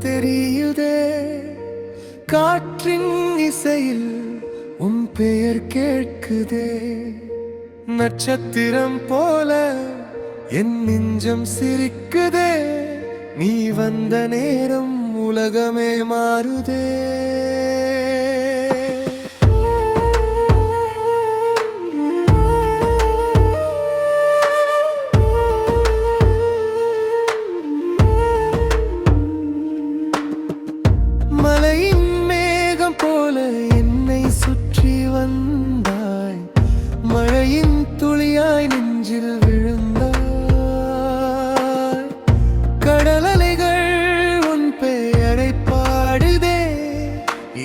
தெரியுதே. காற்றின் இசையில் உன் பெயர் கேட்குதே. நட்சத்திரம் போல என் நெஞ்சம் சிரிக்குதே. நீ வந்த நேரம் உலகமே மாறுதே. மலையின் மேகம் போல என்னை சுற்றி வந்தாய். மழையின் துளியாய் நெஞ்சில் விழுந்தாய். கடல் அலைகள் உன் பெயரை பாடுதே.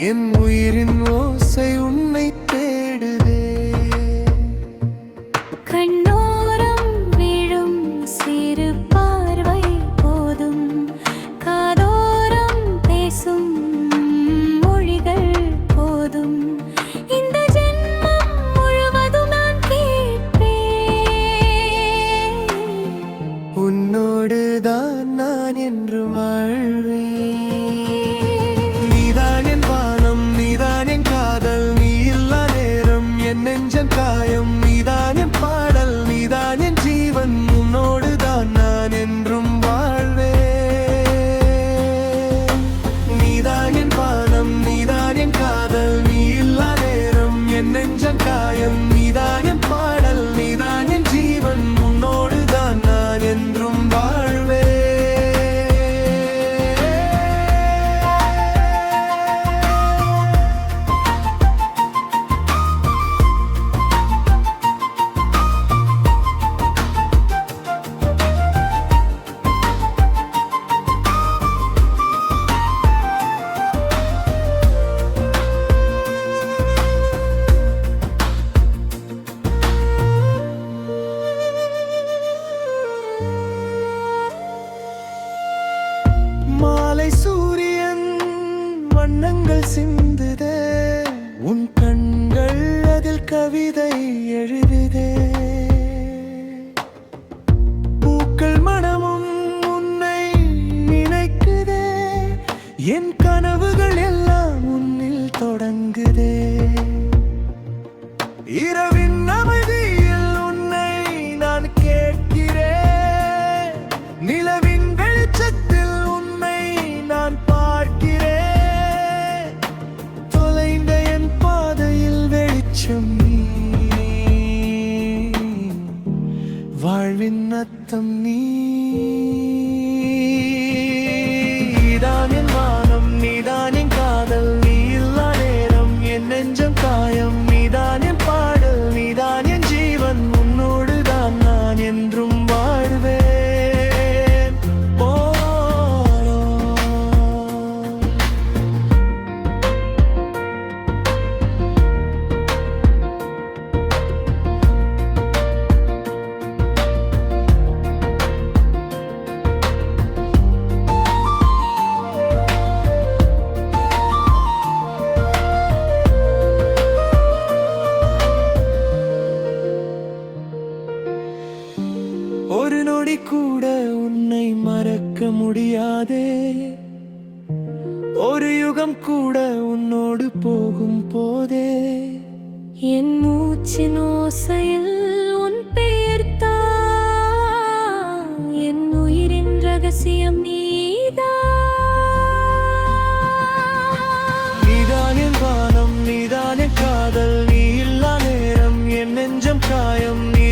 என் உயிரின் ஓசை உன்னை தேடுதே. கண்ணோரம் விழும் சிறு பார்வை போதும். காதோரம் பேசும் மொழிகள் போதும். இந்த ஜென்மம் முழுவதும் நான் கேட்பேன். உன்னோடுதான் நான் என்று வாழ்வேன். நீதான் என் வானம், நீதான் என் காதல். நீ இல்லா நேரம் என் நெஞ்சம் காயம். நீதான் என் பாடல், நீதான் என் ஜீவன். உன்னோடுதான் நான் என்றும் வாழ்வேன். நீதான் என் வானம், நீதான் என் காதல். நீ இல்லா நேரம் என் நெஞ்சம் காயம். நீதான் என் பாடல், நீதான் என் ஜீவன். உன்னோடுதான் நான் என்றும் வாழ்வேன். மாலை சூரியன் வண்ணங்கள் சிந்துதே. உன் கண்கள் அதில் கவிதை எழுதுதே. பூக்கள் மனமும் உன்னை நினைக்குதே. என் கனவுகள் எல்லாம் உன்னில் தொடங்குதே. இரவின் அமைதியில் உன்னை நான் கேட்கிறேன். நிலவின் வெளிச்சத்தில் உன்னை நான் பார்க்கிறேன். தொலைந்த என் பாதையில் வெளிச்சம் நீ. வாழ்வின் அர்த்தம் நீ. நீதான் என் வானம், நீதான் என் காதல். நீ இல்லா நேரம் என் நெஞ்சம் காயம். நீதான் என் பாடல், நீதான் என் ஜீவன். உன்னோடுதான் நான் என்றும் வாழ்வேன். ஓ, ஒரு நொடி கூட உன்னை மறக்க முடியாதே. ஒரு யுகம் கூட உன்னோடு போகும் போதே. என் மூச்சின் ஓசையில் உன் பெயர்தான். என் உயிரின் ரகசியம் நீதான். நீதான் என் வானம், நீதான் என் காதல். நீ இல்லா நேரம் என் நெஞ்சம் காயம். நீ